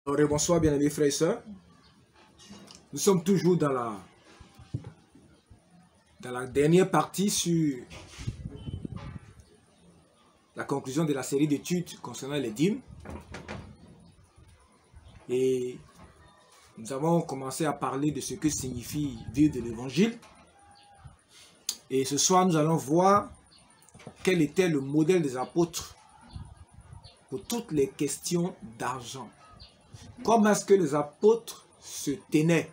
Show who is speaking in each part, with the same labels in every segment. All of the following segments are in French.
Speaker 1: Bonsoir bien-aimés frères et sœurs. Nous sommes toujours dans la dernière partie sur la conclusion de la série d'études concernant les dîmes. Et nous avons commencé à parler de ce que signifie vivre de l'évangile. Et ce soir, nous allons voir quel était le modèle des apôtres pour toutes les questions d'argent. Comment est-ce que les apôtres se tenaient?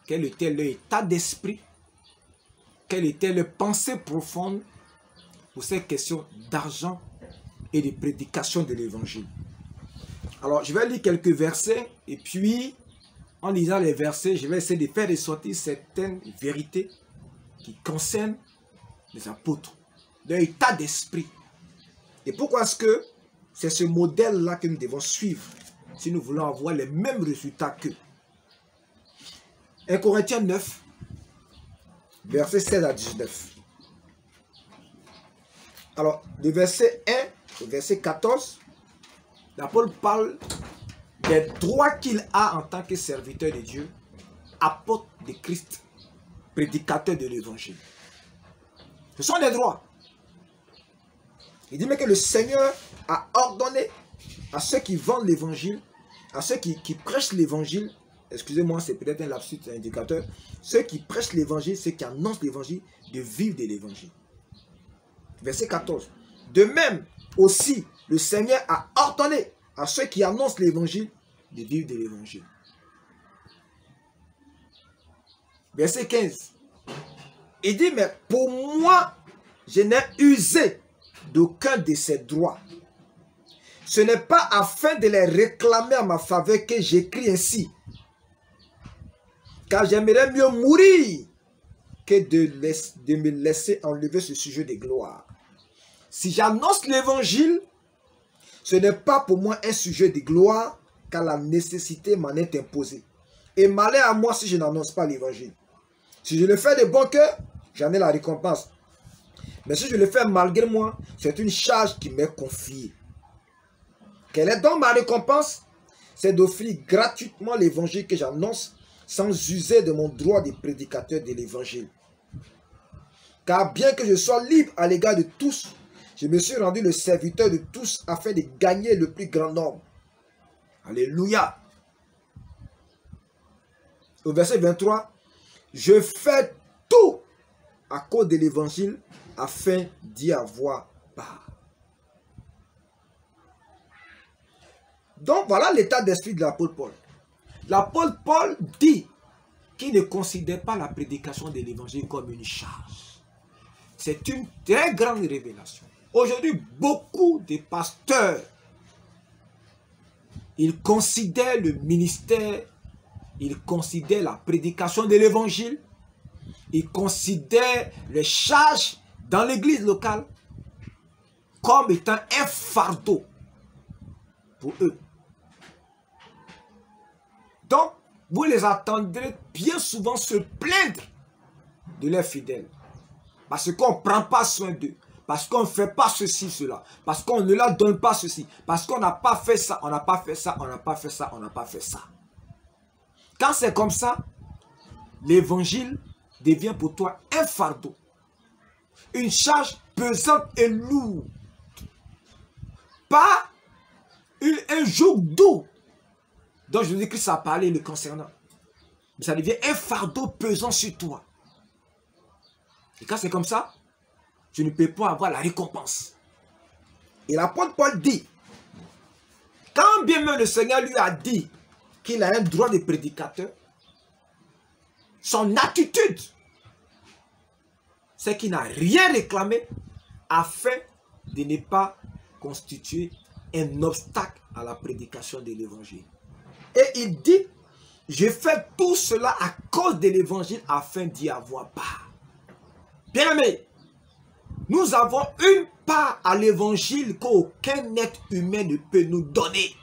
Speaker 1: Quel était leur état d'esprit? Quelle était leur pensée profonde pour ces questions d'argent et de prédication de l'évangile? Alors, je vais lire quelques versets et puis, en lisant les versets, je vais essayer de faire ressortir certaines vérités qui concernent les apôtres, leur état d'esprit. Et pourquoi est-ce que c'est ce modèle-là que nous devons suivre si nous voulons avoir les mêmes résultats qu'eux? 1 Corinthiens 9, versets 16 à 19. Alors, de verset 1 au verset 14, l'apôtre parle des droits qu'il a en tant que serviteur de Dieu, apôtre de Christ, prédicateur de l'évangile. Ce sont des droits. Il dit mais que le Seigneur a ordonné à ceux qui vendent l'évangile, à ceux qui prêchent l'évangile, excusez-moi, c'est peut-être un lapsus indicateur, ceux qui prêchent l'évangile, ceux qui annoncent l'évangile, de vivre de l'évangile. Verset 14. De même aussi, le Seigneur a ordonné à ceux qui annoncent l'évangile de vivre de l'évangile. Verset 15. Il dit, mais pour moi, je n'ai usé d'aucun de ces droits. Ce n'est pas afin de les réclamer à ma faveur que j'écris ainsi. Car j'aimerais mieux mourir que de me laisser enlever ce sujet de gloire. Si j'annonce l'évangile, ce n'est pas pour moi un sujet de gloire, car la nécessité m'en est imposée. Et malheur à moi si je n'annonce pas l'évangile. Si je le fais de bon cœur, j'en ai la récompense. Mais si je le fais malgré moi, c'est une charge qui m'est confiée. Quelle est donc ma récompense? C'est d'offrir gratuitement l'évangile que j'annonce sans user de mon droit de prédicateur de l'évangile. Car bien que je sois libre à l'égard de tous, je me suis rendu le serviteur de tous afin de gagner le plus grand nombre. Alléluia. Au verset 23, je fais tout à cause de l'évangile afin d'y avoir part. Donc voilà l'état d'esprit de l'apôtre Paul. L'apôtre Paul dit qu'il ne considère pas la prédication de l'évangile comme une charge. C'est une très grande révélation. Aujourd'hui, beaucoup de pasteurs, ils considèrent le ministère, ils considèrent la prédication de l'évangile, ils considèrent les charges dans l'église locale comme étant un fardeau pour eux. Donc, vous les entendrez bien souvent se plaindre de leurs fidèles. Parce qu'on ne prend pas soin d'eux. Parce qu'on ne fait pas ceci, cela. Parce qu'on ne leur donne pas ceci. Parce qu'on n'a pas fait ça, on n'a pas fait ça, on n'a pas fait ça, on n'a pas fait ça. Quand c'est comme ça, l'évangile devient pour toi un fardeau. Une charge pesante et lourde. Pas un joug doux. Donc je dis que ça a parlé le concernant. Ça devient un fardeau pesant sur toi. Et quand c'est comme ça, tu ne peux pas avoir la récompense. Et l'apôtre Paul dit, quand bien même le Seigneur lui a dit qu'il a un droit de prédicateur, son attitude, c'est qu'il n'a rien réclamé afin de ne pas constituer un obstacle à la prédication de l'évangile. Et il dit, je fais tout cela à cause de l'évangile afin d'y avoir part. Bien aimé, nous avons une part à l'évangile qu'aucun être humain ne peut nous donner.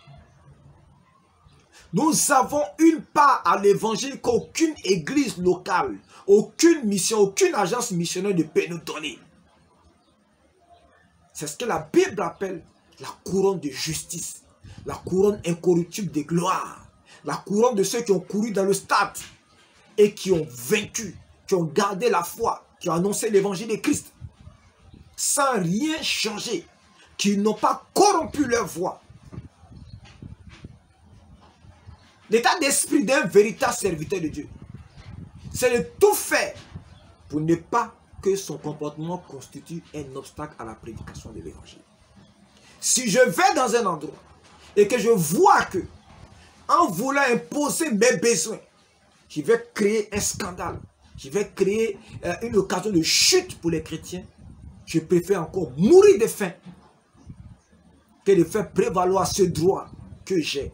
Speaker 1: Nous avons une part à l'évangile qu'aucune église locale, aucune mission, aucune agence missionnaire ne peut nous donner. C'est ce que la Bible appelle la couronne de justice, la couronne incorruptible de gloire. la couronne de ceux qui ont couru dans le stade et qui ont vaincu, qui ont gardé la foi, qui ont annoncé l'évangile de Christ, sans rien changer, qui n'ont pas corrompu leur voix. L'état d'esprit d'un véritable serviteur de Dieu, c'est de tout faire pour ne pas que son comportement constitue un obstacle à la prédication de l'évangile. Si je vais dans un endroit et que je vois que, en voulant imposer mes besoins, je vais créer un scandale, je vais créer une occasion de chute pour les chrétiens, je préfère encore mourir de faim que de faire prévaloir ce droit que j'ai.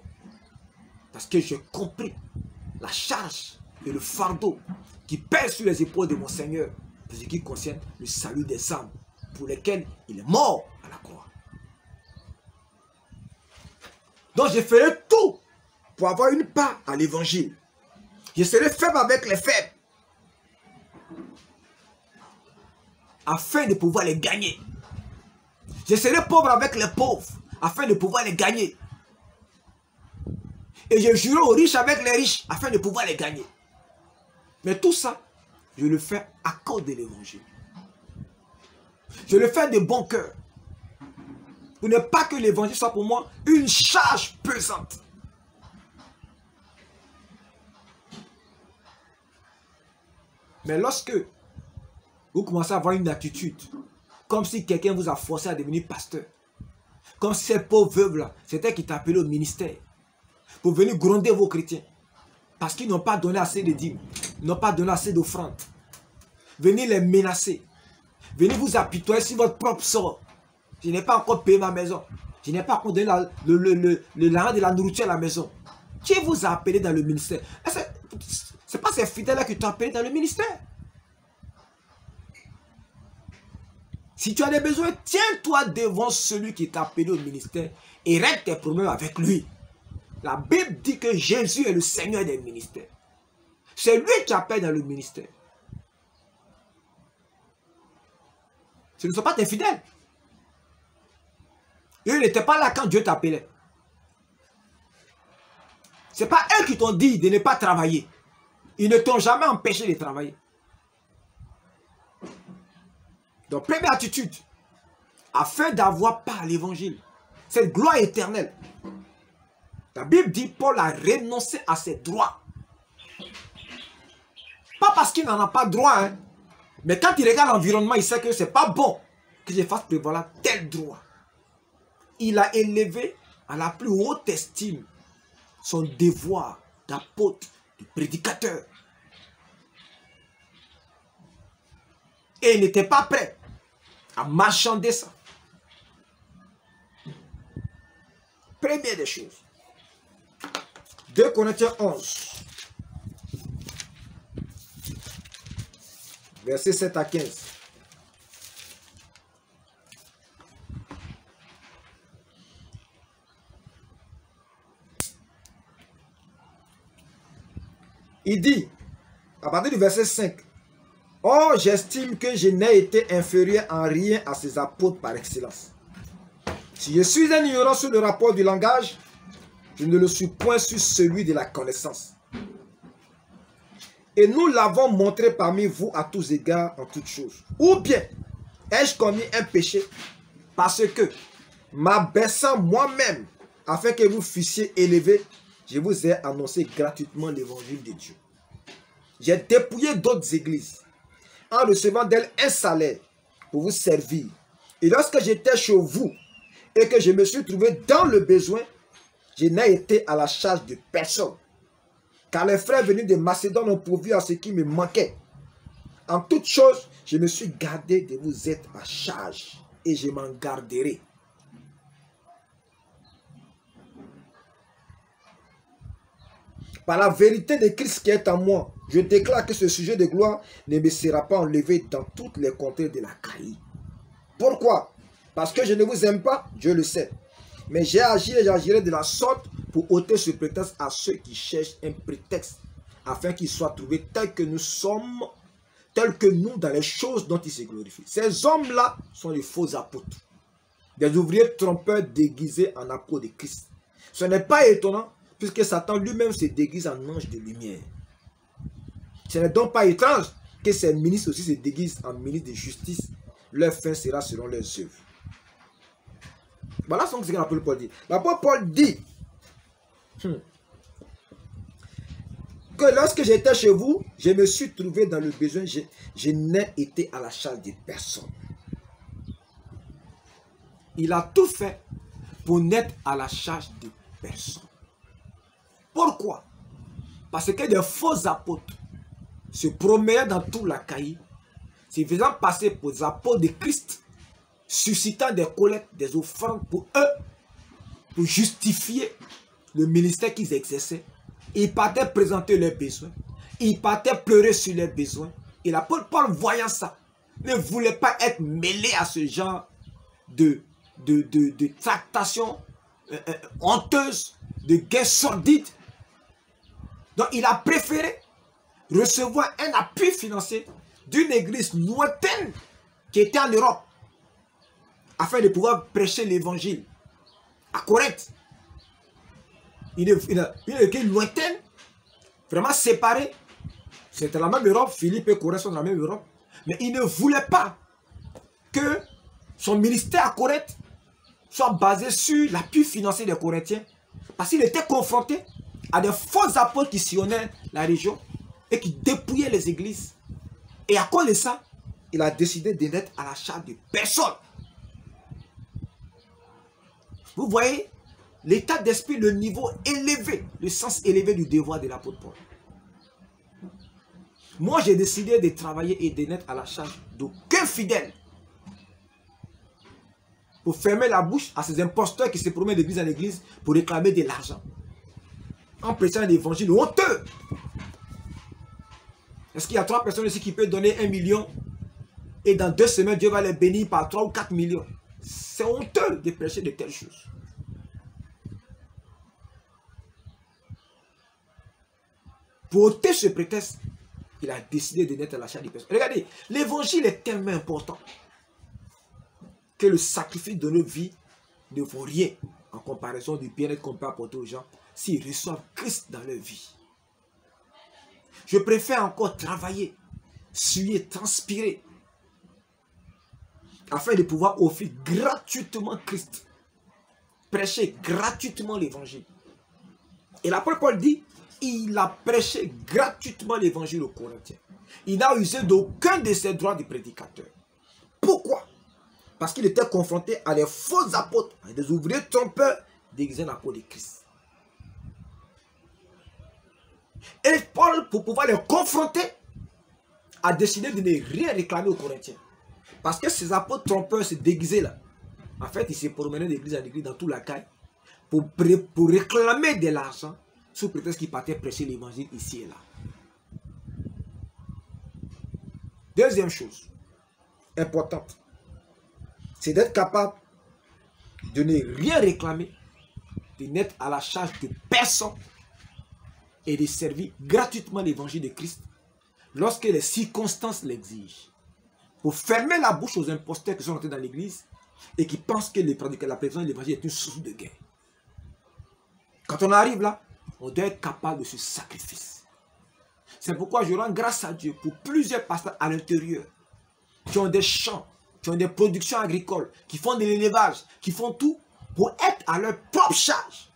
Speaker 1: Parce que j'ai compris la charge et le fardeau qui pèse sur les épaules de mon Seigneur pour ce qui concerne le salut des âmes pour lesquelles il est mort à la croix. Donc je ferai tout pour avoir une part à l'évangile. Je serai faible avec les faibles afin de pouvoir les gagner. Je serai pauvre avec les pauvres afin de pouvoir les gagner. Et je jurerai aux riches avec les riches afin de pouvoir les gagner. Mais tout ça, je le fais à cause de l'évangile. Je le fais de bon cœur. Pour ne pas que l'évangile soit pour moi une charge pesante. Mais lorsque vous commencez à avoir une attitude, comme si quelqu'un vous a forcé à devenir pasteur, comme si ces pauvres veuves-là, c'était qui t'appelaient au ministère, pour venir gronder vos chrétiens, parce qu'ils n'ont pas donné assez de dîmes, n'ont pas donné assez d'offrandes, venez les menacer, venez vous apitoyer sur votre propre sort. Je n'ai pas encore payé ma maison, je n'ai pas encore donné l'argent de la nourriture à la maison. Qui vous a appelé dans le ministère? Ce n'est pas ces fidèles-là qui t'ont appelé dans le ministère. Si tu as des besoins, tiens-toi devant celui qui t'a appelé au ministère et règle tes problèmes avec lui. La Bible dit que Jésus est le Seigneur des ministères. C'est lui qui appelle dans le ministère. Ce ne sont pas tes fidèles. Eux n'étaient pas là quand Dieu t'appelait. Ce n'est pas eux qui t'ont dit de ne pas travailler. Ils ne t'ont jamais empêché de travailler. Donc, première attitude, afin d'avoir part à l'évangile, cette gloire éternelle. La Bible dit Paul a renoncé à ses droits. Pas parce qu'il n'en a pas droit, hein, mais quand il regarde l'environnement, il sait que ce n'est pas bon que je fasse prévaloir tel droit. Il a élevé à la plus haute estime son devoir d'apôtre, de prédicateur. Et il n'était pas prêt à marchander ça. Première des choses. 2 Corinthiens 11. Versets 7 à 15. Il dit, à partir du verset 5, « Or, j'estime que je n'ai été inférieur en rien à ces apôtres par excellence. Si je suis un ignorant sur le rapport du langage, je ne le suis point sur celui de la connaissance. Et nous l'avons montré parmi vous à tous égards en toutes choses. Ou bien, ai-je commis un péché parce que, m'abaissant moi-même, afin que vous fussiez élevés, je vous ai annoncé gratuitement l'évangile de Dieu. J'ai dépouillé d'autres églises en recevant d'elles un salaire pour vous servir. Et lorsque j'étais chez vous et que je me suis trouvé dans le besoin, je n'ai été à la charge de personne. Car les frères venus de Macédoine ont pourvu à ce qui me manquait. En toute chose, je me suis gardé de vous être à charge et je m'en garderai. Par la vérité de Christ qui est en moi, je déclare que ce sujet de gloire ne me sera pas enlevé dans toutes les contrées de la Caïe. Pourquoi? Parce que je ne vous aime pas, Dieu le sait. Mais j'ai agi et j'agirai de la sorte pour ôter ce prétexte à ceux qui cherchent un prétexte, afin qu'ils soient trouvés tels que nous sommes, tels que nous dans les choses dont ils se glorifient. Ces hommes-là sont les faux apôtres, des ouvriers trompeurs déguisés en apôtres de Christ. Ce n'est pas étonnant, puisque Satan lui-même se déguise en ange de lumière. Ce n'est donc pas étrange que ces ministres aussi se déguisent en ministres de justice. Leur fin sera selon leurs œuvres. Voilà ce que l'apôtre Paul dit. L'apôtre Paul dit que lorsque j'étais chez vous, je me suis trouvé dans le besoin, je n'ai été à la charge de personne. Il a tout fait pour n'être à la charge de personne. Pourquoi? Parce que des faux apôtres se promenaient dans tout l'Achaïe, se faisant passer pour des apôtres de Christ, suscitant des collectes, des offrandes pour eux, pour justifier le ministère qu'ils exerçaient. Ils partaient présenter leurs besoins, ils partaient pleurer sur leurs besoins. Et l'apôtre Paul, voyant ça, ne voulait pas être mêlé à ce genre de tractations honteuses, de guerres sordides. Donc il a préféré recevoir un appui financier d'une église lointaine qui était en Europe, afin de pouvoir prêcher l'évangile à Corinthe. Une église lointaine, vraiment séparée. C'était la même Europe, Philippe et Corinthe sont dans la même Europe. Mais il ne voulait pas que son ministère à Corinthe soit basé sur l'appui financier des Corinthiens. Parce qu'il était confronté à des faux apôtres qui sillonnaient la région et qui dépouillaient les églises. Et à cause de ça, il a décidé de n'être à la charge de personne. Vous voyez l'état d'esprit, le niveau élevé, le sens élevé du devoir de l'apôtre Paul. Moi, j'ai décidé de travailler et de n'être à la charge d'aucun fidèle pour fermer la bouche à ces imposteurs qui se promènent d'église en église pour réclamer de l'argent en prêchant l'évangile honteux. Est-ce qu'il y a 3 personnes ici qui peuvent donner 1 million et dans 2 semaines, Dieu va les bénir par 3 ou 4 millions? C'est honteux de prêcher de telles choses. Pour ôter ce prétexte, il a décidé de n'être à la charge des personnes. Regardez, l'évangile est tellement important que le sacrifice de nos vies ne vaut rien en comparaison du bien-être qu'on peut apporter aux gens s'ils reçoivent Christ dans leur vie. Je préfère encore travailler, suer, transpirer, afin de pouvoir offrir gratuitement Christ, prêcher gratuitement l'évangile. Et l'apôtre Paul dit, il a prêché gratuitement l'évangile aux Corinthiens. Il n'a usé d'aucun de ses droits de prédicateur. Pourquoi? Parce qu'il était confronté à des faux apôtres, à des ouvriers trompeurs déguisés en apôtres de Christ. Et Paul, pour pouvoir les confronter, a décidé de ne rien réclamer aux Corinthiens. Parce que ces apôtres trompeurs se déguisaient là. En fait, ils se promenaient d'église en église dans tout l'Achaïe pour réclamer de l'argent sous prétexte qu'ils partaient prêcher l'évangile ici et là. Deuxième chose importante, c'est d'être capable de ne rien réclamer, de n'être à la charge de personne et de servir gratuitement l'évangile de Christ lorsque les circonstances l'exigent. Pour fermer la bouche aux imposteurs qui sont entrés dans l'église et qui pensent que la prédication de l'évangile est une source de gain. Quand on arrive là, on doit être capable de ce sacrifice. C'est pourquoi je rends grâce à Dieu pour plusieurs pasteurs à l'intérieur qui ont des champs, qui ont des productions agricoles, qui font de l'élevage, qui font tout pour être à leur propre charge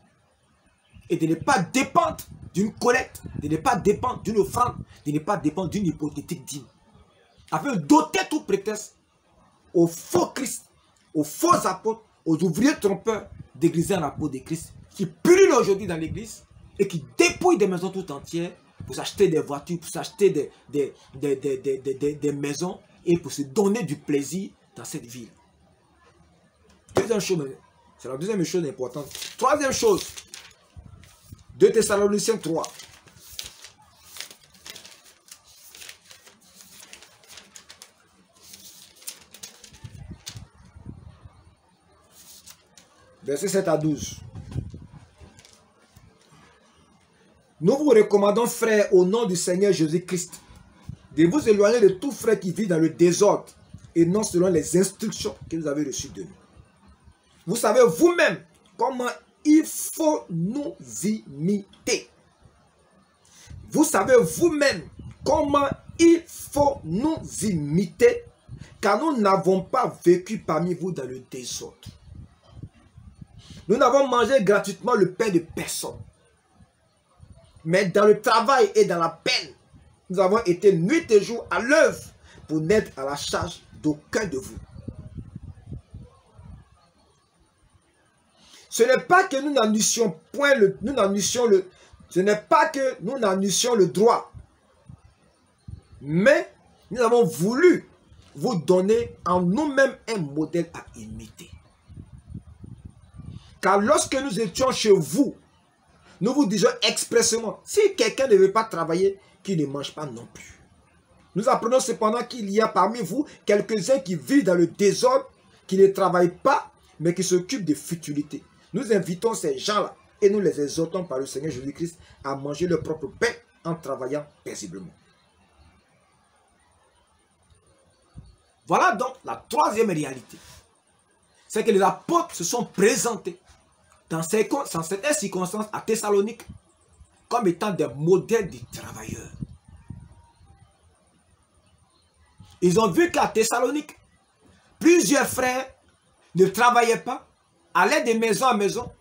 Speaker 1: et de ne pas dépendre d'une collecte, de ne pas dépendre d'une offrande, de ne pas dépendre d'une hypothétique dîme. Afin d'ôter tout prétexte aux faux Christ, aux faux apôtres, aux ouvriers trompeurs déguisés en apôtres de Christ qui pullulent aujourd'hui dans l'église et qui dépouillent des maisons tout entières pour s'acheter des voitures, pour s'acheter des maisons et pour se donner du plaisir dans cette ville. Deuxième chose, c'est la deuxième chose importante. Troisième chose, 2 Thessaloniciens 3. Verset 7 à 12. Nous vous recommandons, frères, au nom du Seigneur Jésus-Christ, de vous éloigner de tout frère qui vit dans le désordre et non selon les instructions que vous avez reçues de nous. Vous savez vous-même comment il faut nous imiter. Vous savez vous-même comment il faut nous imiter, car nous n'avons pas vécu parmi vous dans le désordre. Nous n'avons mangé gratuitement le pain de personne. Mais dans le travail et dans la peine, nous avons été nuit et jour à l'œuvre pour n'être à la charge d'aucun de vous. Ce n'est pas que nous n'annoncions point ce n'est pas que nous n'annoncions le droit, mais nous avons voulu vous donner en nous-mêmes un modèle à imiter. Car lorsque nous étions chez vous, nous vous disions expressément, si quelqu'un ne veut pas travailler, qu'il ne mange pas non plus. Nous apprenons cependant qu'il y a parmi vous quelques-uns qui vivent dans le désordre, qui ne travaillent pas, mais qui s'occupent de futilités. Nous invitons ces gens-là et nous les exhortons par le Seigneur Jésus-Christ à manger leur propre pain en travaillant paisiblement. Voilà donc la troisième réalité. C'est que les apôtres se sont présentés dans certaines circonstances à Thessalonique comme étant des modèles de travailleurs. Ils ont vu qu'à Thessalonique, plusieurs frères ne travaillaient pas, allaient de maison en maison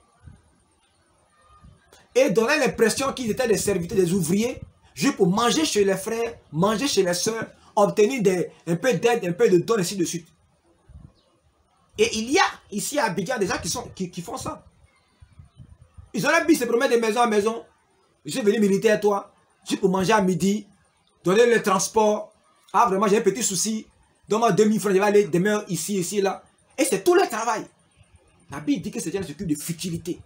Speaker 1: et donnaient l'impression qu'ils étaient des serviteurs, des ouvriers, juste pour manger chez les frères, manger chez les sœurs, obtenir un peu d'aide, un peu de dons, ainsi de suite. Et il y a ici à Abidjan des gens qui font ça. Ils ont l'habitude de se promener de maison en maison. Je suis venu militer à toi, juste pour manger à midi, donner le transport. Ah vraiment j'ai un petit souci, donne-moi 2000 francs, je vais aller demain ici, là. Et c'est tout le travail. La Bible dit que ces gens s'occupent de futilité.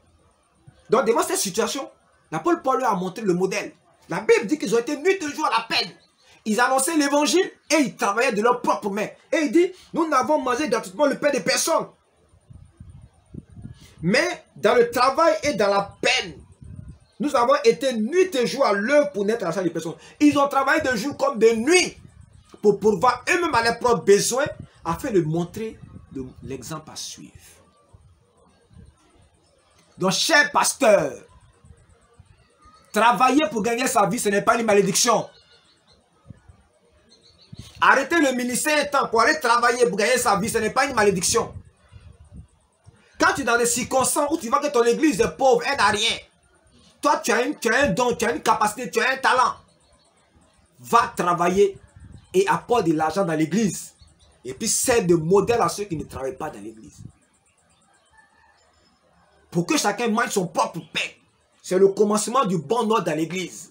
Speaker 1: Donc devant cette situation, l'apôtre Paul leur a montré le modèle. La Bible dit qu'ils ont été nuit et jour à la peine. Ils annonçaient l'évangile et ils travaillaient de leurs propres mains. Et il dit, nous n'avons mangé gratuitement le pain de personne. Mais dans le travail et dans la peine, nous avons été nuit et jour à l'œuvre pour n'être à la charge des personnes. Ils ont travaillé de jour comme de nuit pour pourvoir eux-mêmes à leurs propres besoins afin de montrer l'exemple à suivre. Donc, chers pasteurs, travailler pour gagner sa vie, ce n'est pas une malédiction. Arrêter le ministère temps pour aller travailler pour gagner sa vie, ce n'est pas une malédiction. Quand tu es dans des circonstances où tu vois que ton église est pauvre, elle n'a rien. Toi, tu as un don, tu as une capacité, tu as un talent. Va travailler et apporte de l'argent dans l'église. Et puis, sert de modèle à ceux qui ne travaillent pas dans l'église. Pour que chacun mange son propre pain. C'est le commencement du bon ordre dans l'église.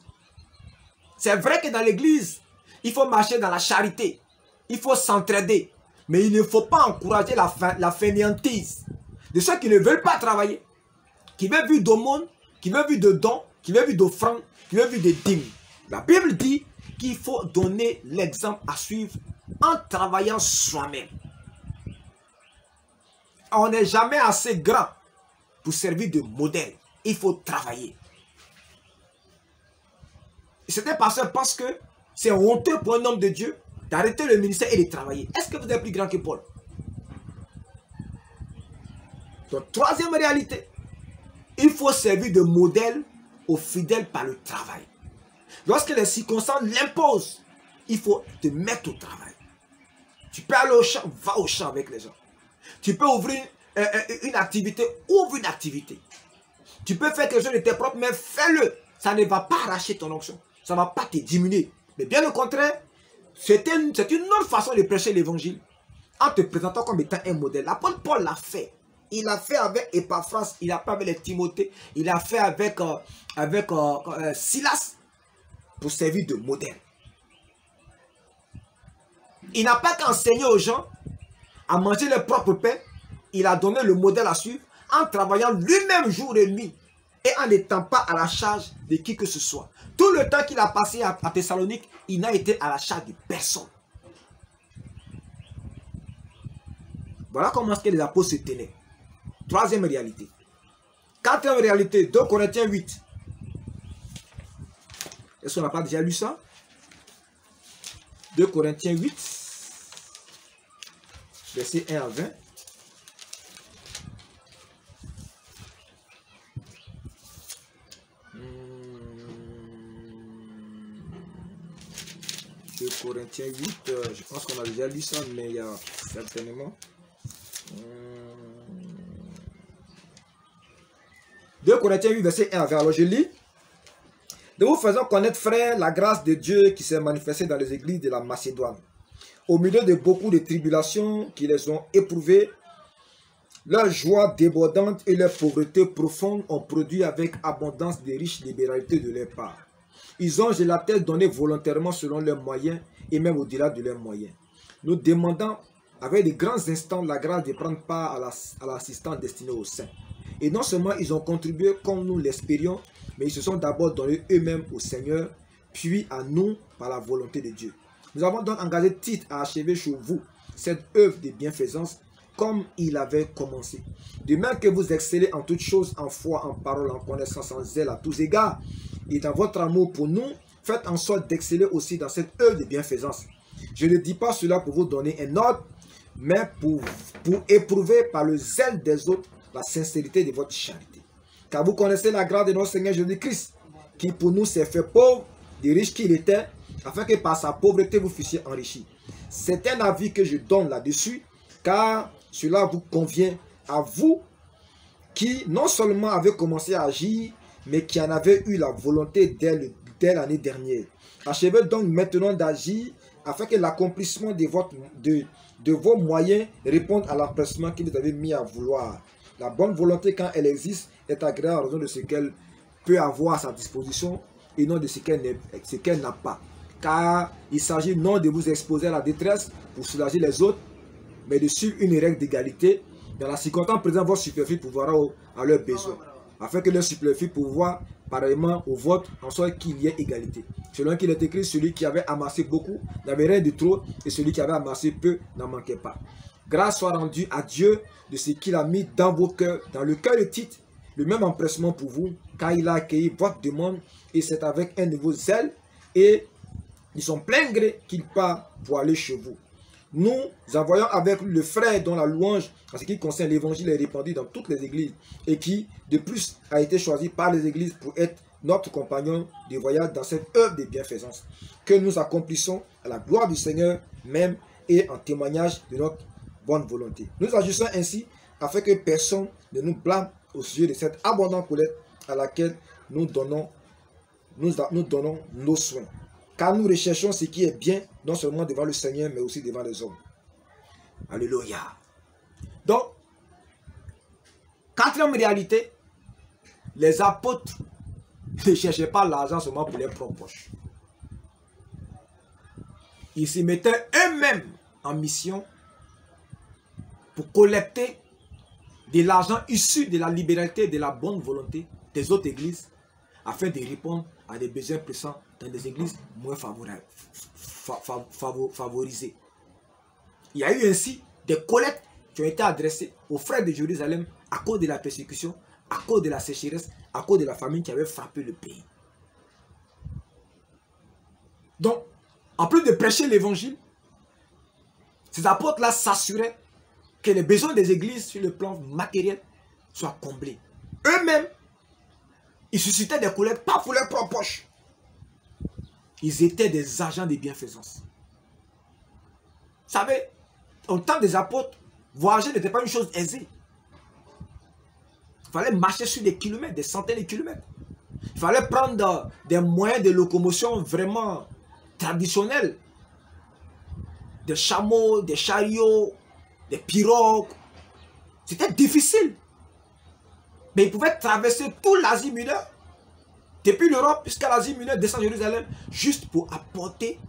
Speaker 1: C'est vrai que dans l'église, il faut marcher dans la charité. Il faut s'entraider. Mais il ne faut pas encourager la fainéantise de ceux qui ne veulent pas travailler. Qui veulent vivre d'aumône, qui veulent vivre de dons, qui veulent vivre d'offrandes, qui veulent vivre de dîmes. La Bible dit qu'il faut donner l'exemple à suivre en travaillant soi-même. On n'est jamais assez grand pour servir de modèle. Il faut travailler. C'était parce que c'est honteux pour un homme de Dieu d'arrêter le ministère et de travailler. Est-ce que vous êtes plus grand que Paul? Donc, troisième réalité, il faut servir de modèle aux fidèles par le travail. Lorsque les circonstances l'imposent, il faut te mettre au travail. Tu peux aller au champ, va au champ avec les gens. Tu peux ouvrir une activité, ouvre une activité. Tu peux faire quelque chose de tes propres mains, fais-le. Ça ne va pas arracher ton onction. Ça ne va pas te diminuer. Mais bien au contraire, c'est une autre façon de prêcher l'évangile en te présentant comme étant un modèle. L'apôtre Paul l'a fait. Il l'a fait avec Epaphras, il l'a fait avec les Timothée, il l'a fait avec Silas pour servir de modèle. Il n'a pas qu'enseigner aux gens à manger leur propre pain, il a donné le modèle à suivre en travaillant lui-même jour et nuit et en n'étant pas à la charge de qui que ce soit. Tout le temps qu'il a passé à Thessalonique, il n'a été à la charge de personne. Voilà comment est-ce que les apôtres se tenaient. Troisième réalité. Quatrième réalité, 2 Corinthiens 8. Est-ce qu'on n'a pas déjà lu ça? 2 Corinthiens 8, versets 1 à 20. 2 Corinthiens 8, je pense qu'on a déjà lu ça, mais il y a certainement... 2 Corinthiens 8, verset 1 à 20. Alors je lis. De vous faisant connaître, frères, la grâce de Dieu qui s'est manifestée dans les églises de la Macédoine. Au milieu de beaucoup de tribulations qui les ont éprouvées, leur joie débordante et leur pauvreté profonde ont produit avec abondance de riches libéralités de leur part. Ils ont, je la tête, donné volontairement selon leurs moyens et même au-delà de leurs moyens. Nous demandons avec de grands instants la grâce de prendre part à l'assistance destinée aux saints. Et non seulement ils ont contribué comme nous l'espérions, mais ils se sont d'abord donnés eux-mêmes au Seigneur, puis à nous par la volonté de Dieu. Nous avons donc engagé Tite à achever chez vous cette œuvre de bienfaisance comme il avait commencé. De même que vous excellez en toutes choses, en foi, en parole, en connaissance, en zèle à tous égards, et dans votre amour pour nous, faites en sorte d'exceller aussi dans cette œuvre de bienfaisance. Je ne dis pas cela pour vous donner un ordre, mais pour éprouver par le zèle des autres la sincérité de votre charité. Car vous connaissez la grâce de notre Seigneur Jésus-Christ, qui pour nous s'est fait pauvre, des riches qu'il était, afin que par sa pauvreté vous fussiez enrichis. C'est un avis que je donne là-dessus, car cela vous convient à vous qui non seulement avez commencé à agir, mais qui en avez eu la volonté dès l'année dernière. Achevez donc maintenant d'agir afin que l'accomplissement de vos moyens réponde à l'empressement que vous avez mis à vouloir. La bonne volonté, quand elle existe, est agréable en raison de ce qu'elle peut avoir à sa disposition et non de ce qu'elle n'a pas. Car il s'agit non de vous exposer à la détresse pour soulager les autres, mais de suivre une règle d'égalité. Dans la circonstance présente, votre superflu pourvoira à leurs besoins, afin que leur superflu pourvoie pareillement au vôtre, en sorte qu'il y ait égalité. Selon qu'il est écrit, celui qui avait amassé beaucoup n'avait rien de trop, et celui qui avait amassé peu n'en manquait pas. Grâce soit rendue à Dieu de ce qu'il a mis dans vos cœurs, dans le cœur de Tite, le même empressement pour vous, car il a accueilli votre demande, et c'est avec un nouveau zèle, et de son plein gré qu'il part pour aller chez vous. Nous envoyons avec le frère dont la louange en ce qui concerne l'évangile est répandue dans toutes les églises et qui, de plus, a été choisi par les églises pour être notre compagnon de voyage dans cette œuvre de bienfaisance que nous accomplissons à la gloire du Seigneur même et en témoignage de notre bonne volonté. Nous agissons ainsi afin que personne ne nous blâme au sujet de cette abondante collecte à laquelle nous donnons nos soins. Car nous recherchons ce qui est bien, non seulement devant le Seigneur, mais aussi devant les hommes. Alléluia. Donc, quatrième réalité, les apôtres ne cherchaient pas l'argent seulement pour leurs propres poches. Ils s'y mettaient eux-mêmes en mission pour collecter de l'argent issu de la libéralité et de la bonne volonté des autres églises afin de répondre à des besoins pressants dans des églises moins favorisées. Il y a eu ainsi des collectes qui ont été adressées aux frères de Jérusalem à cause de la persécution, à cause de la sécheresse, à cause de la famine qui avait frappé le pays. Donc, en plus de prêcher l'évangile, ces apôtres-là s'assuraient que les besoins des églises sur le plan matériel soient comblés. Eux-mêmes, ils suscitaient des collectes pas pour leurs propres poches. Ils étaient des agents de bienfaisance. Vous savez, au temps des apôtres, voyager n'était pas une chose aisée. Il fallait marcher sur des kilomètres, des centaines de kilomètres. Il fallait prendre des moyens de locomotion vraiment traditionnels. Des chameaux, des chariots, des pirogues. C'était difficile. Mais ils pouvaient traverser toute l'Asie mineure. Depuis l'Europe jusqu'à l'Asie mineure, descendre à Jérusalem, juste pour apporter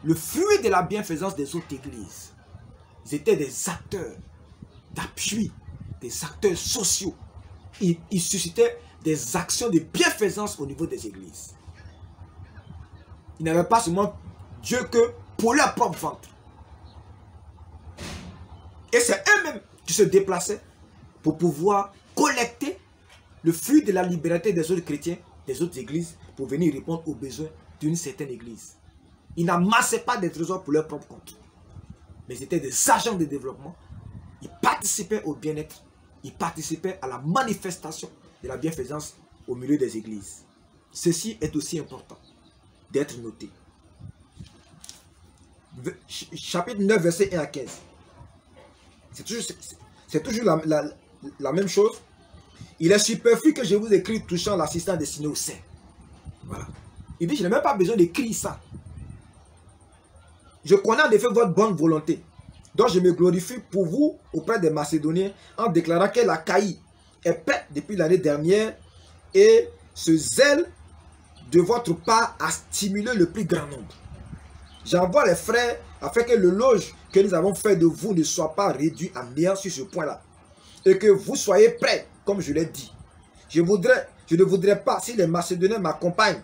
Speaker 1: le fruit de la bienfaisance des autres églises. Ils étaient des acteurs d'appui, des acteurs sociaux. Ils suscitaient des actions de bienfaisance au niveau des églises. Ils n'avaient pas seulement Dieu que pour leur propre ventre. Et c'est eux-mêmes qui se déplaçaient pour pouvoir collecter le fruit de la liberté des autres chrétiens, des autres églises, pour venir répondre aux besoins d'une certaine église. Ils n'amassaient pas des trésors pour leur propre compte, mais ils étaient des agents de développement. Ils participaient au bien-être, ils participaient à la manifestation de la bienfaisance au milieu des églises. Ceci est aussi important d'être noté. chapitre 9, verset 1 à 15. C'est toujours la même chose. Il est superflu que je vous écrive touchant l'assistance destinée au saint. Voilà. Il dit, je n'ai même pas besoin d'écrire ça. Je connais en effet votre bonne volonté. Donc je me glorifie pour vous auprès des Macédoniens en déclarant que l'Achaïe est prête depuis l'année dernière et ce zèle de votre part a stimulé le plus grand nombre. J'envoie les frères afin que l'éloge que nous avons fait de vous ne soit pas réduit à néant sur ce point-là et que vous soyez prêts, comme je l'ai dit. Je ne voudrais pas, si les Macédoniens m'accompagnent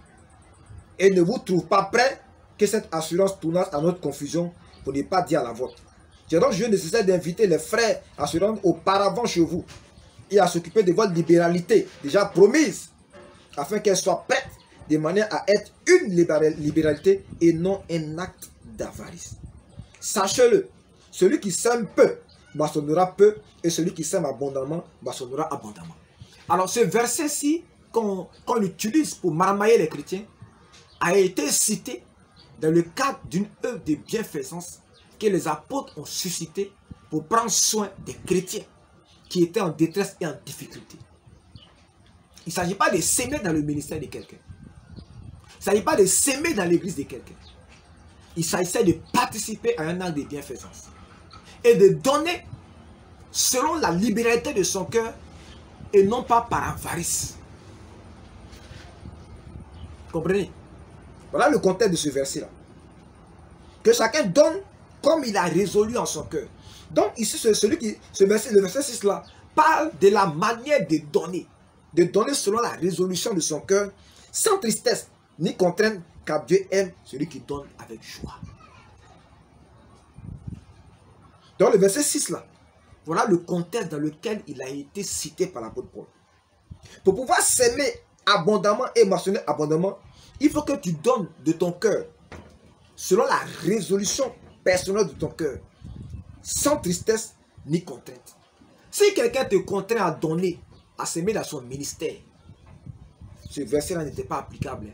Speaker 1: et ne vous trouvent pas prêts, que cette assurance tourne à notre confusion pour ne pas dire la vôtre. J'ai donc jugé nécessaire d'inviter les frères à se rendre auparavant chez vous et à s'occuper de votre libéralité déjà promise, afin qu'elle soit prête de manière à être une libéralité et non un acte d'avarice. Sachez-le, celui qui sème peu, moissonnera peu, et celui qui sème abondamment, moissonnera abondamment. Alors ce verset-ci, qu'on utilise pour marmailler les chrétiens, a été cité dans le cadre d'une œuvre de bienfaisance que les apôtres ont suscité pour prendre soin des chrétiens qui étaient en détresse et en difficulté. Il ne s'agit pas de s'aimer dans le ministère de quelqu'un. Il ne s'agit pas de s'aimer dans l'église de quelqu'un. Il s'agissait de participer à un acte de bienfaisance et de donner selon la libéralité de son cœur et non pas par avarice. Comprenez? Voilà le contexte de ce verset-là. Que chacun donne comme il a résolu en son cœur. Donc ici, le verset 6 là, parle de la manière de donner selon la résolution de son cœur, sans tristesse ni contrainte, car Dieu aime celui qui donne avec joie. Dans le verset 6 là, voilà le contexte dans lequel il a été cité par l'apôtre Paul. Pour pouvoir s'aimer abondamment et moissonner abondamment, il faut que tu donnes de ton cœur, selon la résolution personnelle de ton cœur, sans tristesse ni contrainte. Si quelqu'un te contraint à donner, à s'aimer dans son ministère, ce verset-là n'était pas applicable.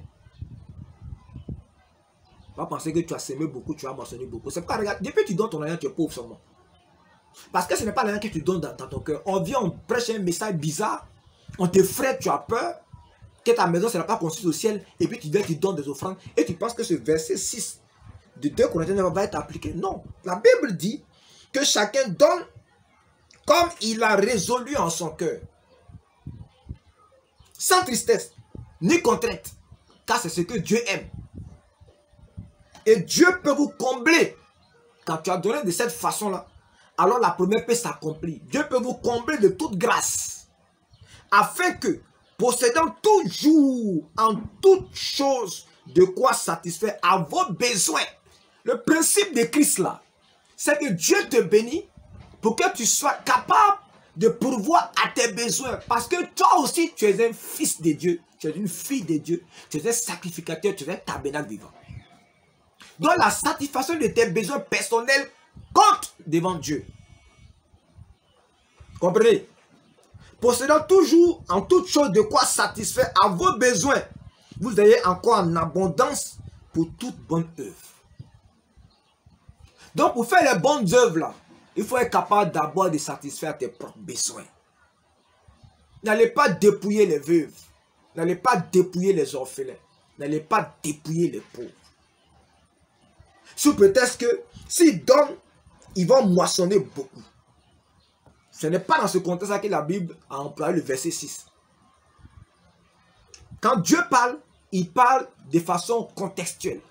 Speaker 1: Tu vas penser que tu as s'aimé beaucoup, tu as moissonné beaucoup. C'est pourquoi, regarde, depuis que tu donnes ton argent, tu es pauvre seulement. Parce que ce n'est pas l'argent que tu donnes dans ton cœur. On vient, on prêche un message bizarre, on te frappe, tu as peur, que ta maison ne sera pas construite au ciel, et puis tu viens, tu donnes des offrandes, et tu penses que ce verset 6 de 2 Corinthiens va être appliqué. Non, la Bible dit que chacun donne comme il a résolu en son cœur. Sans tristesse, ni contrainte, car c'est ce que Dieu aime. Et Dieu peut vous combler. Quand tu as donné de cette façon-là, alors la première paix s'accomplit. Dieu peut vous combler de toute grâce, afin que, possédant toujours en toute chose de quoi satisfaire à vos besoins. Le principe de Christ là, c'est que Dieu te bénit pour que tu sois capable de pourvoir à tes besoins. Parce que toi aussi, tu es un fils de Dieu, tu es une fille de Dieu, tu es un sacrificateur, tu es un tabernacle vivant. Donc la satisfaction de tes besoins personnels compte devant Dieu. Comprenez? Possédant toujours en toute chose de quoi satisfaire à vos besoins, vous ayez encore en abondance pour toute bonne œuvre. Donc pour faire les bonnes œuvres là, il faut être capable d'abord de satisfaire tes propres besoins. N'allez pas dépouiller les veuves, n'allez pas dépouiller les orphelins, n'allez pas dépouiller les pauvres. Sous prétexte que s'ils donnent, ils vont moissonner beaucoup. Ce n'est pas dans ce contexte-là que la Bible a employé le verset 6. Quand Dieu parle, il parle de façon contextuelle.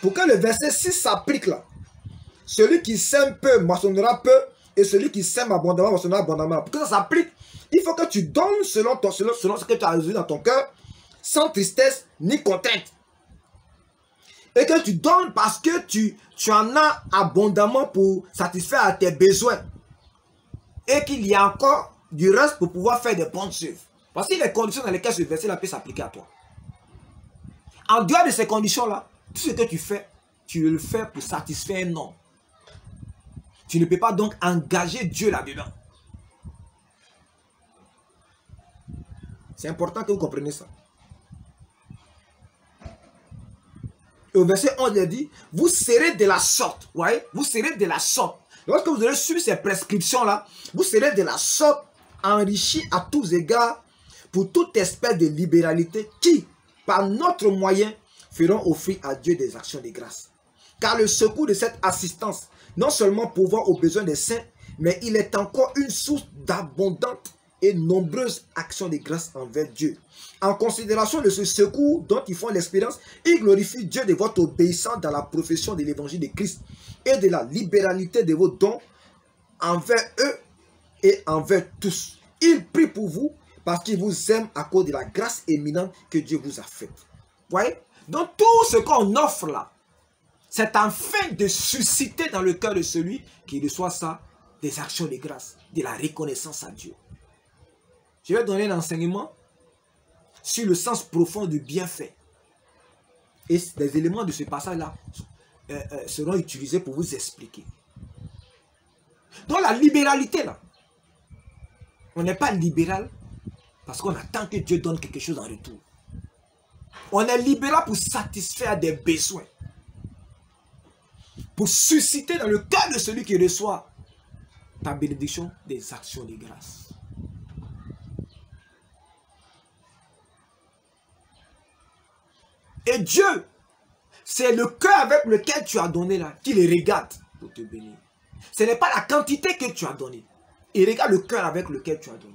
Speaker 1: Pour que le verset 6 s'applique là, celui qui sème peu moissonnera peu, et celui qui sème abondamment moissonnera abondamment. Pour que ça s'applique, il faut que tu donnes selon ce que tu as résolu dans ton cœur, sans tristesse ni contrainte. Et que tu donnes parce que tu en as abondamment pour satisfaire à tes besoins. Et qu'il y a encore du reste pour pouvoir faire des bonnes œuvres. Voici les conditions dans lesquelles ce verset-là peut s'appliquer à toi. En dehors de ces conditions-là, tout ce que tu fais, tu le fais pour satisfaire un homme. Tu ne peux pas donc engager Dieu là-dedans. C'est important que vous compreniez ça. Et au verset 11, il dit, vous serez de la sorte. Vous voyez, vous serez de la sorte. Lorsque vous aurez suivi ces prescriptions-là, vous serez de la sorte enrichi à tous égards pour toute espèce de libéralité qui, par notre moyen, feront offrir à Dieu des actions de grâce. Car le secours de cette assistance, non seulement pourvoit aux besoins des saints, mais il est encore une source d'abondantes et nombreuses actions de grâce envers Dieu. En considération de ce secours dont ils font l'expérience, ils glorifient Dieu de votre obéissance dans la profession de l'évangile de Christ et de la libéralité de vos dons envers eux et envers tous. Ils prient pour vous parce qu'ils vous aiment à cause de la grâce éminente que Dieu vous a faite. Vous voyez? Donc tout ce qu'on offre là, c'est afin de susciter dans le cœur de celui qui reçoit ça des actions de grâce, de la reconnaissance à Dieu. Je vais donner un enseignement sur le sens profond du bienfait. Et les éléments de ce passage-là seront utilisés pour vous expliquer. Donc la libéralité là, on n'est pas libéral parce qu'on attend que Dieu donne quelque chose en retour. On est libéral pour satisfaire des besoins. Pour susciter dans le cœur de celui qui reçoit ta bénédiction des actions de grâce. Et Dieu, c'est le cœur avec lequel tu as donné là, qui les regarde pour te bénir. Ce n'est pas la quantité que tu as donnée. Il regarde le cœur avec lequel tu as donné.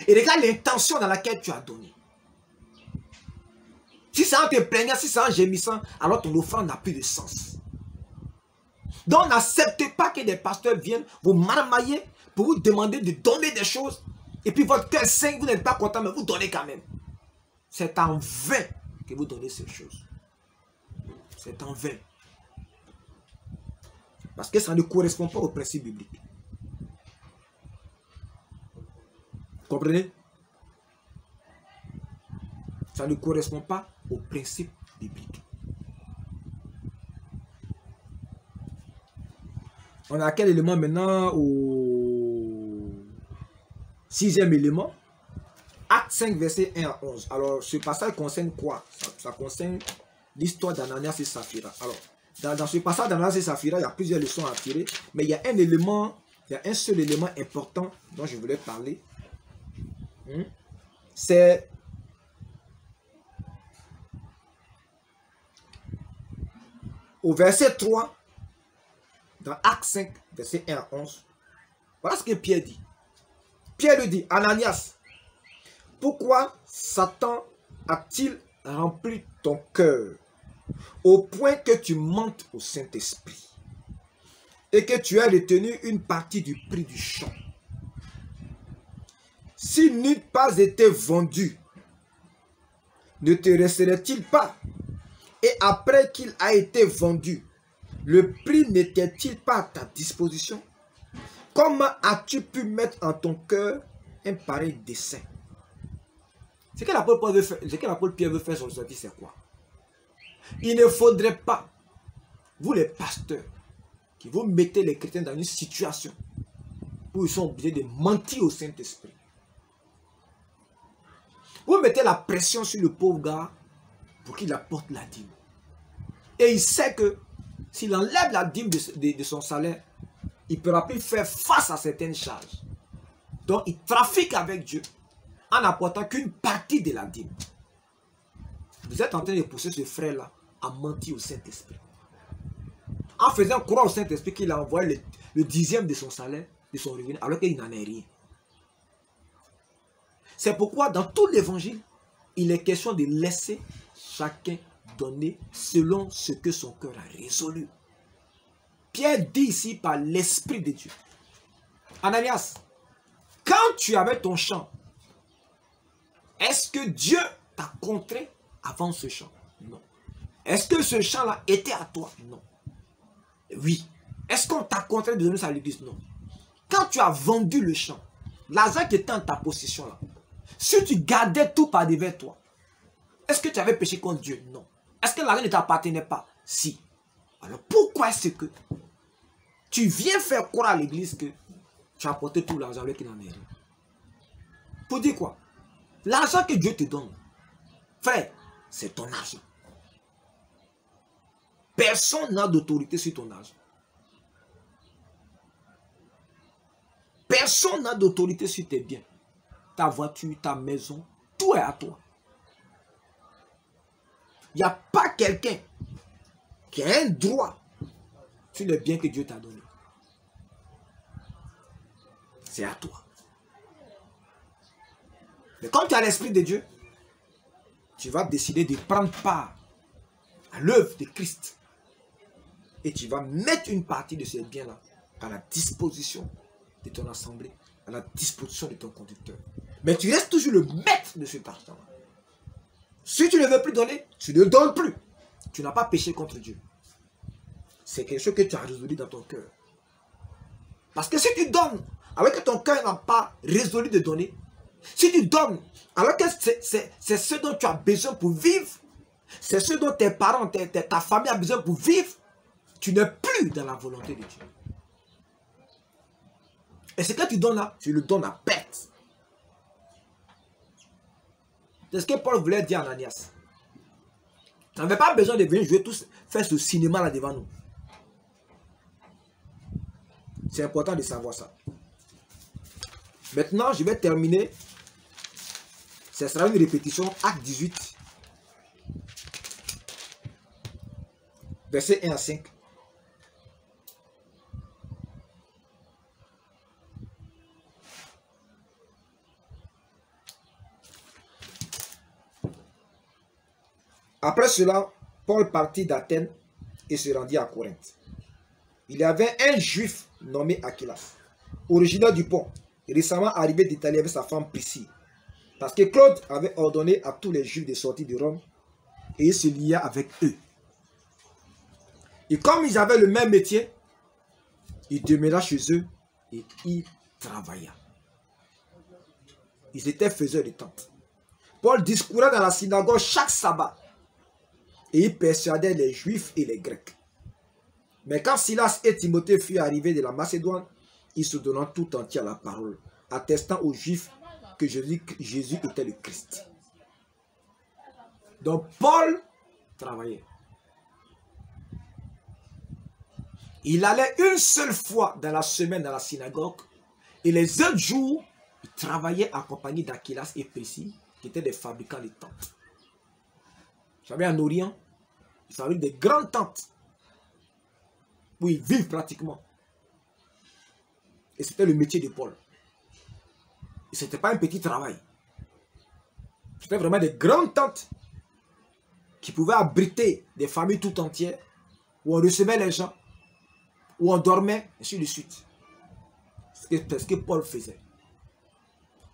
Speaker 1: Il regarde l'intention dans laquelle tu as donné. Si c'est en te plaignant, si c'est en gémissant, alors ton offrande n'a plus de sens. Donc n'acceptez pas que des pasteurs viennent vous marmailler pour vous demander de donner des choses. Et puis votre cœur saigne, vous n'êtes pas content, mais vous donnez quand même. C'est en vain que vous donnez ces choses. C'est en vain. Parce que ça ne correspond pas au principe biblique. Comprenez? Ça ne correspond pas au principe biblique. On a quel élément maintenant? Au 6e élément. Acte 5, verset 1 à 11. Alors, ce passage concerne quoi? Ça concerne l'histoire d'Ananias et Saphira. Alors, dans ce passage d'Ananias et Saphira, il y a plusieurs leçons à tirer. Mais il y a un élément, il y a un seul élément important dont je voulais parler. C'est au verset 3, dans Acte 5, verset 1 à 11. Voilà ce que Pierre dit. Pierre lui dit, Ananias, pourquoi Satan a-t-il rempli ton cœur au point que tu mentes au Saint-Esprit et que tu as retenu une partie du prix du champ? S'il n'eût pas été vendu, ne te resterait-il pas? Et après qu'il a été vendu, le prix n'était-il pas à ta disposition? Comment as-tu pu mettre en ton cœur un pareil dessein? Ce que l'apôtre Pierre veut faire sur le sortie, c'est quoi? Il ne faudrait pas, vous les pasteurs, qui vous mettez les chrétiens dans une situation où ils sont obligés de mentir au Saint-Esprit. Vous mettez la pression sur le pauvre gars pour qu'il apporte la dîme. Et il sait que s'il enlève la dîme de son salaire, il ne pourra plus faire face à certaines charges. Donc il trafique avec Dieu en n'apportant qu'une partie de la dîme. Vous êtes en train de pousser ce frère-là à mentir au Saint-Esprit. En faisant croire au Saint-Esprit qu'il a envoyé le 10e de son salaire, de son revenu, alors qu'il n'en est rien. C'est pourquoi dans tout l'évangile, il est question de laisser chacun donner selon ce que son cœur a résolu. Pierre dit ici par l'Esprit de Dieu. Ananias, quand tu avais ton champ, est-ce que Dieu t'a contraint avant ce champ? Non. Est-ce que ce champ-là était à toi? Non. Oui. Est-ce qu'on t'a contraint de donner ça à l'église? Non. Quand tu as vendu le champ, l'argent qui était en ta possession là, si tu gardais tout par devant toi, est-ce que tu avais péché contre Dieu? Non. Est-ce que l'argent ne t'appartenait pas? Si. Alors pourquoi est-ce que tu viens faire croire à l'église que tu as apporté tout l'argent avec qu'il n'en est rien? Pour dire quoi? L'argent que Dieu te donne, frère, c'est ton argent. Personne n'a d'autorité sur ton argent. Personne n'a d'autorité sur tes biens. Ta voiture, ta maison, tout est à toi. Il n'y a pas quelqu'un qui a un droit sur les biens que Dieu t'a donnés. C'est à toi. Mais quand tu as l'Esprit de Dieu, tu vas décider de prendre part à l'œuvre de Christ. Et tu vas mettre une partie de ces biens-là à la disposition de ton assemblée, à la disposition de ton conducteur. Mais tu restes toujours le maître de cet argent-là. Si tu ne veux plus donner, tu ne donnes plus. Tu n'as pas péché contre Dieu. C'est quelque chose que tu as résolu dans ton cœur. Parce que si tu donnes, alors que ton cœur n'a pas résolu de donner, si tu donnes, alors que c'est ce dont tu as besoin pour vivre, c'est ce dont tes parents, ta famille a besoin pour vivre, tu n'es plus dans la volonté de Dieu. Et ce que tu donnes là, tu le donnes à perte. C'est ce que Paul voulait dire à Ananias. Tu n'avais pas besoin de venir jouer tous, faire ce cinéma là devant nous. C'est important de savoir ça. Maintenant, je vais terminer. Ce sera une répétition, acte 18, versets 1 à 5. Après cela, Paul partit d'Athènes et se rendit à Corinthe. Il y avait un juif nommé Aquilas, originaire du pont, récemment arrivé d'Italie avec sa femme Priscille. Parce que Claude avait ordonné à tous les juifs de sortir de Rome et il se lia avec eux. Et comme ils avaient le même métier, il demeura chez eux et il travailla. Ils étaient faiseurs de tentes. Paul discourait dans la synagogue chaque sabbat et il persuadait les Juifs et les Grecs. Mais quand Silas et Timothée furent arrivés de la Macédoine, ils se donnant tout entier à la parole, attestant aux Juifs que Jésus était le Christ. Donc Paul travaillait. Il allait une seule fois dans la semaine dans la synagogue et les autres jours, il travaillait accompagné d'Aquilas et Priscille, qui étaient des fabricants de tentes. Vous savez, en Orient, ils fabriquent des grandes tentes où ils vivent pratiquement. Et c'était le métier de Paul. Et ce n'était pas un petit travail. C'était vraiment des grandes tentes qui pouvaient abriter des familles tout entières, où on recevait les gens, où on dormait, et ainsi de suite. C'est ce que Paul faisait.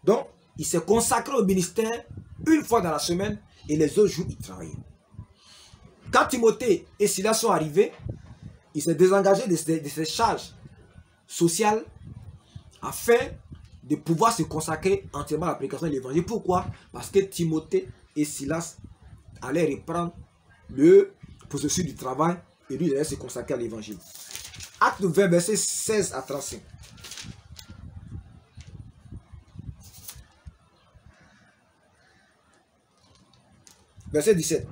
Speaker 1: Donc, il s'est consacré au ministère une fois dans la semaine, et les autres jours, il travaillait. Quand Timothée et Silas sont arrivés, il s'est désengagé de ses charges sociales afin de pouvoir se consacrer entièrement à la prédication de l'évangile. Pourquoi? Parce que Timothée et Silas allaient reprendre le processus du travail et lui, il allait se consacrer à l'évangile. Acte 20, versets 16 à 35. Verset 17.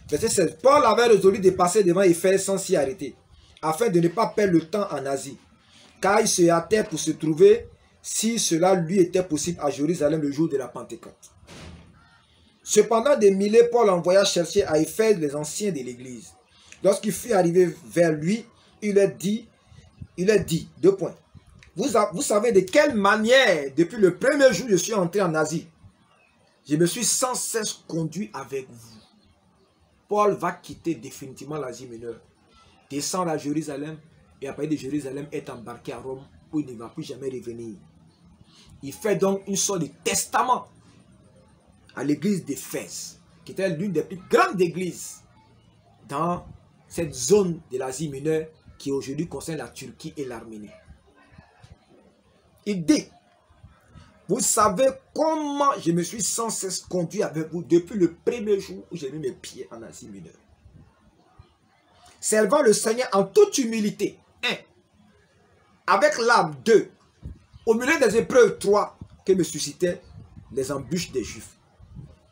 Speaker 1: Verset 16. Paul avait résolu de passer devant Éphèse sans s'y arrêter, afin de ne pas perdre le temps en Asie, car il se hâtait pour se trouver, si cela lui était possible, à Jérusalem le jour de la Pentecôte. Cependant, des milliers, Paul envoya chercher à Éphèse les anciens de l'église. Lorsqu'il fut arrivé vers lui, il leur dit, deux points. Vous savez de quelle manière, depuis le premier jour, je suis entré en Asie, je me suis sans cesse conduit avec vous. Paul va quitter définitivement l'Asie mineure, descendre à Jérusalem, et après de Jérusalem est embarqué à Rome, où il ne va plus jamais revenir. Il fait donc une sorte de testament à l'église d'Éphèse, qui était l'une des plus grandes églises dans cette zone de l'Asie mineure qui aujourd'hui concerne la Turquie et l'Arménie. Il dit, vous savez comment je me suis sans cesse conduit avec vous depuis le premier jour où j'ai mis mes pieds en Asie mineure. Servant le Seigneur en toute humilité. 1. Avec l'âme. 2. Au milieu des épreuves. 3. Que me suscitaient les embûches des Juifs.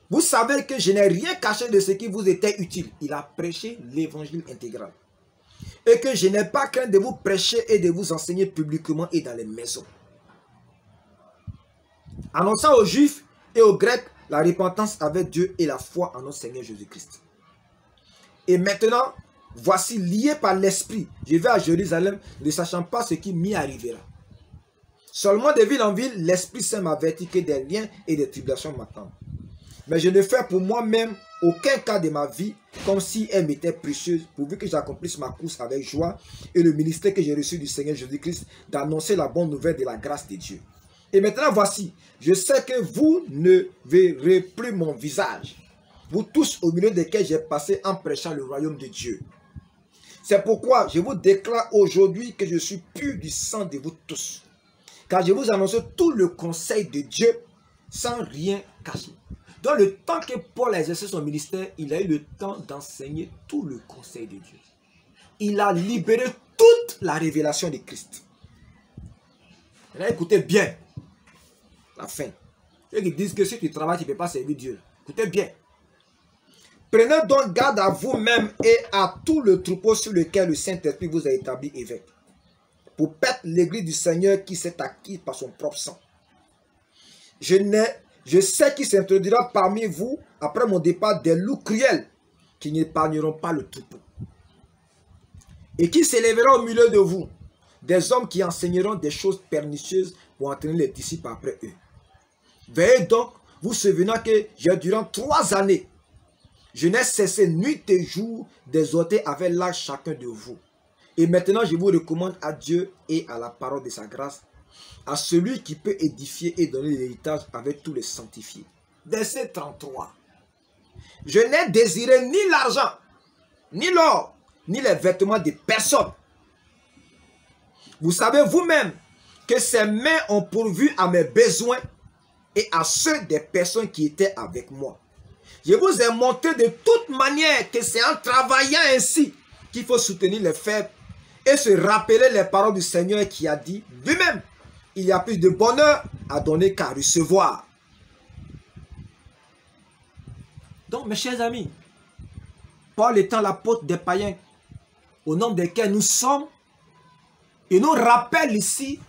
Speaker 1: Vous savez que je n'ai rien caché de ce qui vous était utile. Il a prêché l'évangile intégral. Et que je n'ai pas craint de vous prêcher et de vous enseigner publiquement et dans les maisons. Annonçant aux Juifs et aux Grecs la repentance avec Dieu et la foi en notre Seigneur Jésus-Christ. Et maintenant, voici lié par l'Esprit, je vais à Jérusalem, ne sachant pas ce qui m'y arrivera. Seulement de ville en ville, l'Esprit Saint m'avertit que des liens et des tribulations m'attendent. Mais je ne fais pour moi-même aucun cas de ma vie comme si elle m'était précieuse, pourvu que j'accomplisse ma course avec joie et le ministère que j'ai reçu du Seigneur Jésus-Christ d'annoncer la bonne nouvelle de la grâce de Dieu. Et maintenant voici, je sais que vous ne verrez plus mon visage, vous tous au milieu desquels j'ai passé en prêchant le royaume de Dieu. C'est pourquoi je vous déclare aujourd'hui que je suis pur du sang de vous tous, car je vous annonce tout le conseil de Dieu sans rien cacher. Dans le temps que Paul a exercé son ministère, il a eu le temps d'enseigner tout le conseil de Dieu. Il a libéré toute la révélation de Christ. Là, écoutez bien la fin. Ceux qui disent que si tu travailles, tu ne peux pas servir Dieu. Écoutez bien. Prenez donc garde à vous-même et à tout le troupeau sur lequel le Saint-Esprit vous a établi évêque, pour paître l'église du Seigneur qui s'est acquis par son propre sang. Je sais qu'il s'introduira parmi vous, après mon départ, des loups cruels qui n'épargneront pas le troupeau. Et qui s'élèveront au milieu de vous, des hommes qui enseigneront des choses pernicieuses pour entraîner les disciples après eux. Veillez donc, vous souvenant que j'ai durant 3 années, je n'ai cessé nuit et jour d'exhorter avec l'âge chacun de vous. Et maintenant, je vous recommande à Dieu et à la parole de sa grâce, à celui qui peut édifier et donner l'héritage avec tous les sanctifiés. Verset 33. Je n'ai désiré ni l'argent, ni l'or, ni les vêtements de personne. Vous savez vous-même que ces mains ont pourvu à mes besoins et à ceux des personnes qui étaient avec moi. Je vous ai montré de toute manière que c'est en travaillant ainsi qu'il faut soutenir les faibles et se rappeler les paroles du Seigneur qui a dit lui-même: il y a plus de bonheur à donner qu'à recevoir. Donc, mes chers amis, Paul étant l'apôtre des païens, au nom desquels nous sommes, il nous rappelle ici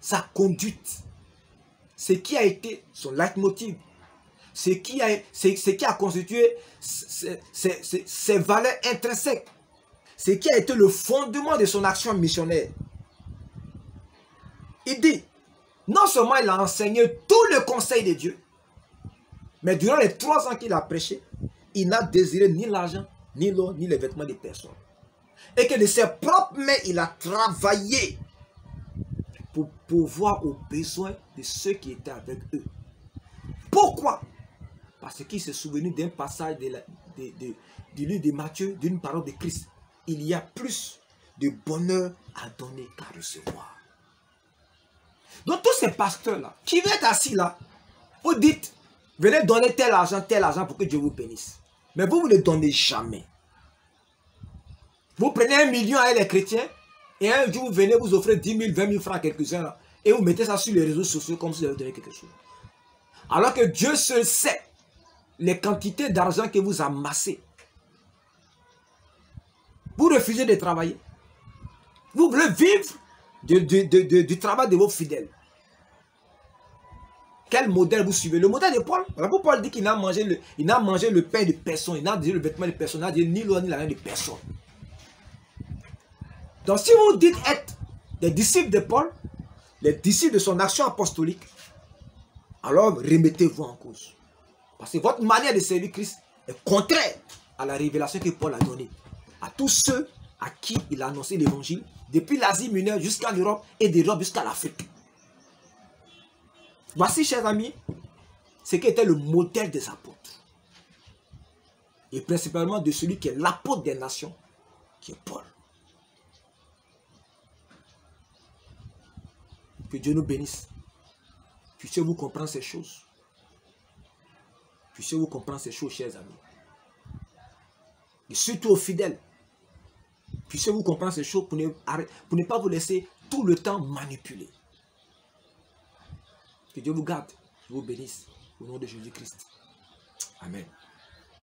Speaker 1: sa conduite, ce qui a été son leitmotiv, ce qui a constitué ses valeurs intrinsèques, ce qui a été le fondement de son action missionnaire. Il dit, non seulement il a enseigné tout le conseil de Dieu, mais durant les 3 ans qu'il a prêché, il n'a désiré ni l'argent, ni l'or, ni les vêtements de personne. Et que de ses propres mains, il a travaillé pour pourvoir aux besoins de ceux qui étaient avec eux. Pourquoi? Parce qu'il s'est souvenu d'un passage du livre de Matthieu, d'une parole de Christ. Il y a plus de bonheur à donner qu'à recevoir. Donc tous ces pasteurs-là, qui vont être assis là, vous dites, venez donner tel argent pour que Dieu vous bénisse. Mais vous ne le donnez jamais. Vous prenez 1 million à les chrétiens, et un jour vous venez vous offrir 10 000, 20 000 francs à quelques-uns là, et vous mettez ça sur les réseaux sociaux comme si vous avez donné quelque chose. Alors que Dieu seul sait les quantités d'argent que vous amassez. Vous refusez de travailler. Vous voulez vivre du travail de vos fidèles. Quel modèle vous suivez? Le modèle de Paul. Voilà pourquoi Paul dit qu'il n'a mangé le pain de personne, il n'a mangé le vêtement de personne, il n'a dit ni l'eau ni la main de personne. Donc si vous dites être des disciples de Paul, les disciples de son action apostolique, alors remettez-vous en cause. Parce que votre manière de servir Christ est contraire à la révélation que Paul a donnée à tous ceux à qui il a annoncé l'évangile, depuis l'Asie mineure jusqu'en Europe et d'Europe jusqu'à l'Afrique. Voici, chers amis, ce qui était le modèle des apôtres. Et principalement de celui qui est l'apôtre des nations, qui est Paul. Que Dieu nous bénisse. Puissiez-vous comprendre ces choses. Puissiez-vous comprendre ces choses, chers amis. Et surtout aux fidèles. Puissiez-vous comprendre ces choses pour ne pas vous laisser tout le temps manipuler. Que Dieu vous garde, vous bénisse au nom de Jésus-Christ. Amen.